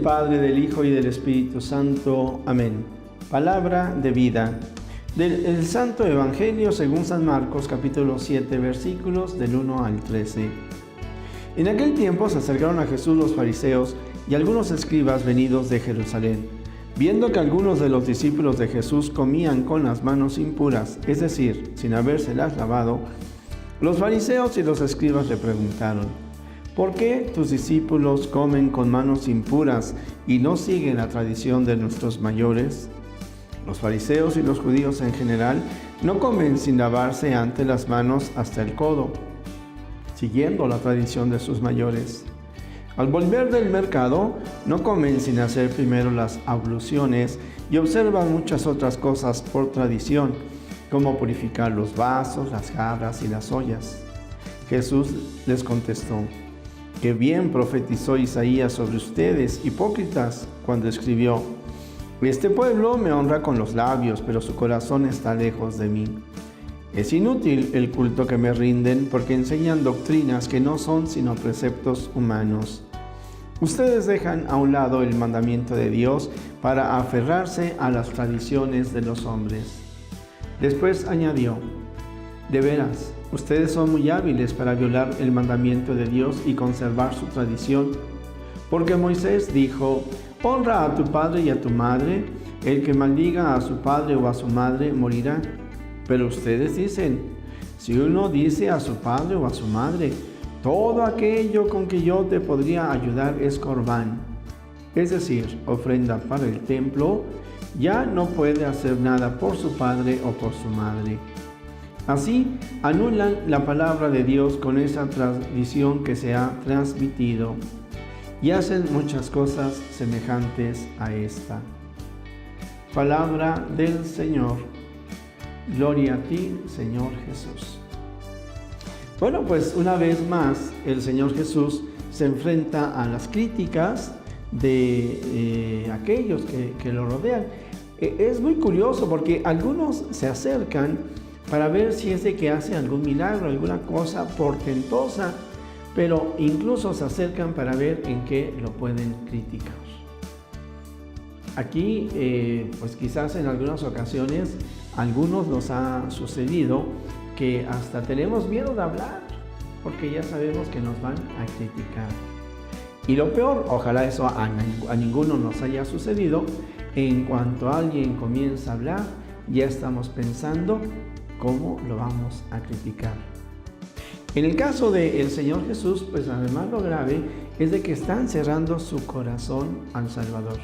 Padre, del Hijo y del Espíritu Santo. Amén. Palabra de vida. Del Santo Evangelio según San Marcos, capítulo 7, versículos del 1 al 13. En aquel tiempo se acercaron a Jesús los fariseos y algunos escribas venidos de Jerusalén. Viendo que algunos de los discípulos de Jesús comían con las manos impuras, es decir, sin habérselas lavado, los fariseos y los escribas le preguntaron: ¿por qué tus discípulos comen con manos impuras y no siguen la tradición de nuestros mayores? Los fariseos y los judíos en general no comen sin lavarse antes las manos hasta el codo, siguiendo la tradición de sus mayores. Al volver del mercado, no comen sin hacer primero las abluciones y observan muchas otras cosas por tradición, como purificar los vasos, las jarras y las ollas. Jesús les contestó: «Qué bien profetizó Isaías sobre ustedes, hipócritas, cuando escribió: Este pueblo me honra con los labios, pero su corazón está lejos de mí. Es inútil el culto que me rinden, porque enseñan doctrinas que no son sino preceptos humanos. Ustedes dejan a un lado el mandamiento de Dios para aferrarse a las tradiciones de los hombres». Después añadió: «De veras, ustedes son muy hábiles para violar el mandamiento de Dios y conservar su tradición. Porque Moisés dijo: honra a tu padre y a tu madre, el que maldiga a su padre o a su madre morirá. Pero ustedes dicen: si uno dice a su padre o a su madre, todo aquello con que yo te podría ayudar es corbán, es decir, ofrenda para el templo, ya no puede hacer nada por su padre o por su madre. Así anulan la palabra de Dios con esa tradición que se ha transmitido y hacen muchas cosas semejantes a esta». Palabra del Señor. Gloria a ti, Señor Jesús. Bueno, pues una vez más el Señor Jesús se enfrenta a las críticas de aquellos que lo rodean. Es muy curioso porque algunos se acercan para ver si es de que hace algún milagro, alguna cosa portentosa, pero incluso se acercan para ver en qué lo pueden criticar. Aquí, pues quizás en algunas ocasiones, a algunos nos ha sucedido que hasta tenemos miedo de hablar, porque ya sabemos que nos van a criticar. Y lo peor, ojalá eso a ninguno nos haya sucedido, en cuanto alguien comienza a hablar, ya estamos pensando cómo lo vamos a criticar. En el caso del Señor Jesús, pues además lo grave es de que están cerrando su corazón al Salvador.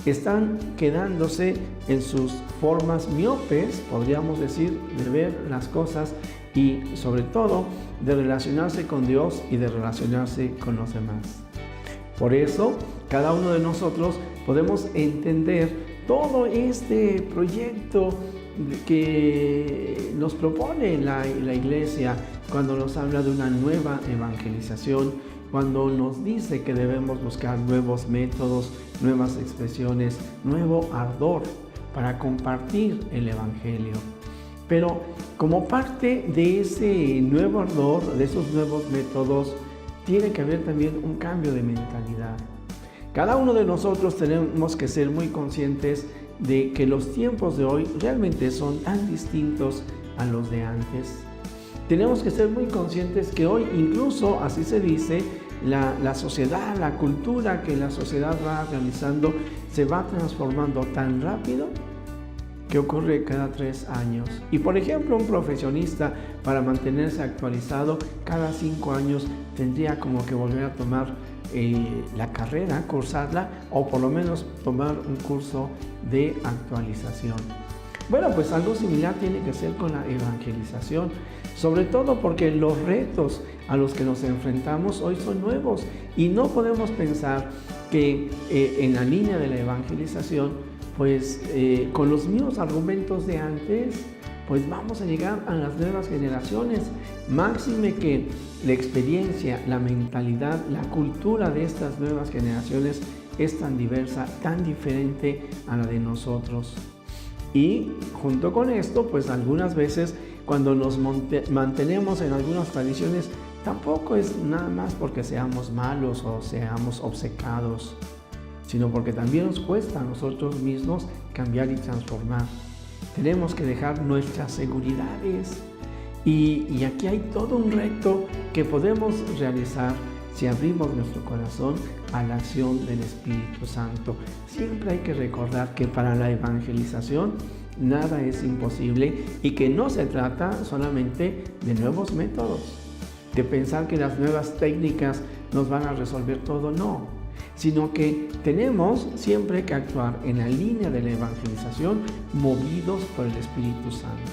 Están quedándose en sus formas miopes, podríamos decir, de ver las cosas y sobre todo de relacionarse con Dios y de relacionarse con los demás. Por eso, cada uno de nosotros podemos entender todo este proyecto que nos propone la Iglesia cuando nos habla de una nueva evangelización, cuando nos dice que debemos buscar nuevos métodos, nuevas expresiones, nuevo ardor para compartir el Evangelio. Pero como parte de ese nuevo ardor, de esos nuevos métodos, tiene que haber también un cambio de mentalidad. Cada uno de nosotros tenemos que ser muy conscientes de que los tiempos de hoy realmente son tan distintos a los de antes. Tenemos que ser muy conscientes que hoy, incluso así se dice, la sociedad, la cultura que la sociedad va realizando se va transformando tan rápido que ocurre cada 3 años. Y por ejemplo, un profesionista, para mantenerse actualizado, cada 5 años tendría como que volver a tomar la carrera, cursarla, o por lo menos tomar un curso de actualización. Bueno, pues algo similar tiene que ser con la evangelización, sobre todo porque los retos a los que nos enfrentamos hoy son nuevos y no podemos pensar que en la línea de la evangelización, pues con los mismos argumentos de antes, pues vamos a llegar a las nuevas generaciones. Máxime que la experiencia, la mentalidad, la cultura de estas nuevas generaciones es tan diversa, tan diferente a la de nosotros. Y junto con esto, pues algunas veces cuando nos mantenemos en algunas tradiciones, tampoco es nada más porque seamos malos o seamos obcecados. sino porque también nos cuesta a nosotros mismos cambiar y transformar. Tenemos que dejar nuestras seguridades. Y aquí hay todo un reto que podemos realizar si abrimos nuestro corazón a la acción del Espíritu Santo. Siempre hay que recordar que para la evangelización nada es imposible y que no se trata solamente de nuevos métodos, de pensar que las nuevas técnicas nos van a resolver todo, no, sino que tenemos siempre que actuar en la línea de la evangelización movidos por el Espíritu Santo,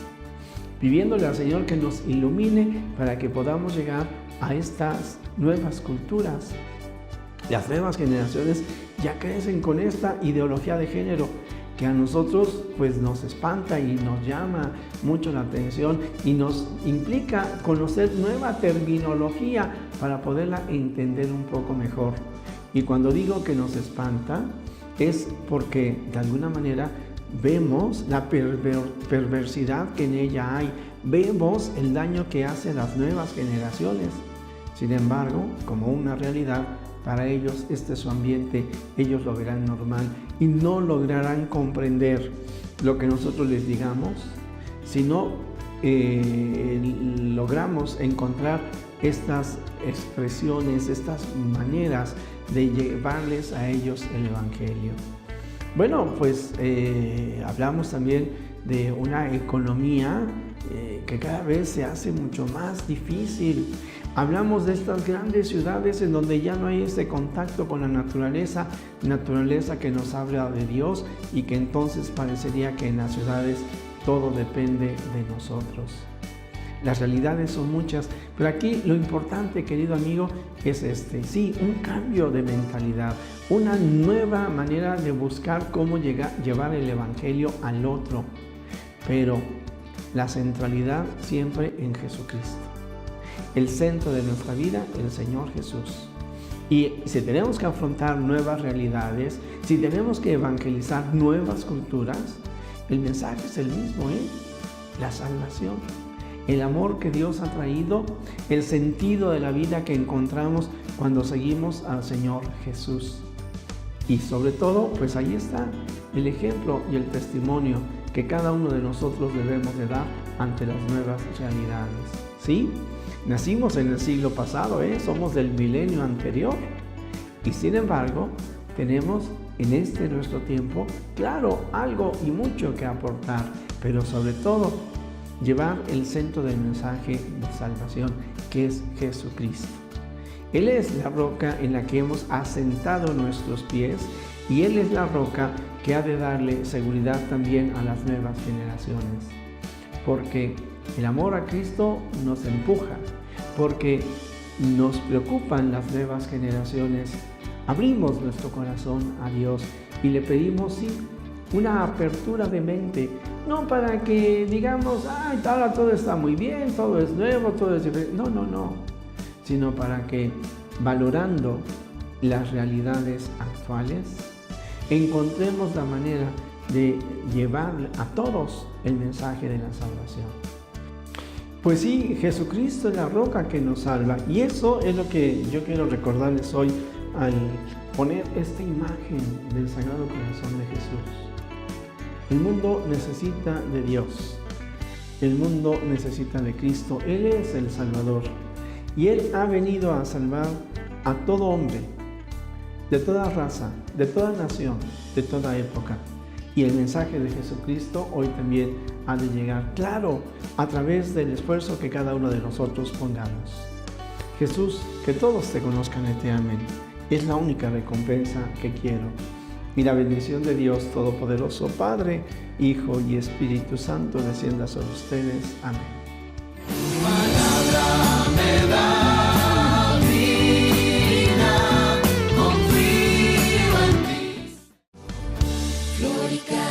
pidiéndole al Señor que nos ilumine para que podamos llegar a estas nuevas culturas. Las nuevas generaciones ya crecen con esta ideología de género que a nosotros pues nos espanta y nos llama mucho la atención y nos implica conocer nueva terminología para poderla entender un poco mejor. Y cuando digo que nos espanta es porque de alguna manera vemos la perversidad que en ella hay, vemos el daño que hace a las nuevas generaciones. Sin embargo, como una realidad, para ellos este es su ambiente, ellos lo verán normal y no lograrán comprender lo que nosotros les digamos, si no logramos encontrar estas expresiones, estas maneras de llevarles a ellos el Evangelio. Bueno, pues hablamos también de una economía que cada vez se hace mucho más difícil. Hablamos de estas grandes ciudades en donde ya no hay ese contacto con la naturaleza que nos habla de Dios y que entonces parecería que en las ciudades todo depende de nosotros. Las realidades son muchas, pero aquí lo importante, querido amigo, es sí, un cambio de mentalidad, una nueva manera de buscar cómo llevar el Evangelio al otro, pero la centralidad siempre en Jesucristo. El centro de nuestra vida, el Señor Jesús. Y si tenemos que afrontar nuevas realidades, si tenemos que evangelizar nuevas culturas, el mensaje es el mismo, la salvación. El amor que Dios ha traído, el sentido de la vida que encontramos cuando seguimos al Señor Jesús. Y sobre todo, pues ahí está el ejemplo y el testimonio que cada uno de nosotros debemos de dar ante las nuevas realidades. ¿Sí? Nacimos en el siglo pasado, somos del milenio anterior. Y sin embargo, tenemos en nuestro tiempo, claro, algo y mucho que aportar, pero sobre todo, llevar el centro del mensaje de salvación, que es Jesucristo. Él es la roca en la que hemos asentado nuestros pies y Él es la roca que ha de darle seguridad también a las nuevas generaciones. Porque el amor a Cristo nos empuja, porque nos preocupan las nuevas generaciones. Abrimos nuestro corazón a Dios y le pedimos, sí, una apertura de mente, no para que digamos, ahora todo está muy bien, todo es nuevo, todo es diferente. No, sino para que, valorando las realidades actuales, encontremos la manera de llevar a todos el mensaje de la salvación. Pues sí, Jesucristo es la roca que nos salva, y eso es lo que yo quiero recordarles hoy al poner esta imagen del Sagrado Corazón de Jesús. El mundo necesita de Dios, el mundo necesita de Cristo. Él es el Salvador y Él ha venido a salvar a todo hombre, de toda raza, de toda nación, de toda época. Y el mensaje de Jesucristo hoy también ha de llegar, claro, a través del esfuerzo que cada uno de nosotros pongamos. Jesús, que todos te conozcan y te amen, es la única recompensa que quiero. Y la bendición de Dios Todopoderoso, Padre, Hijo y Espíritu Santo, descienda sobre ustedes. Amén. Tu palabra me da vida, confío en ti. Florica.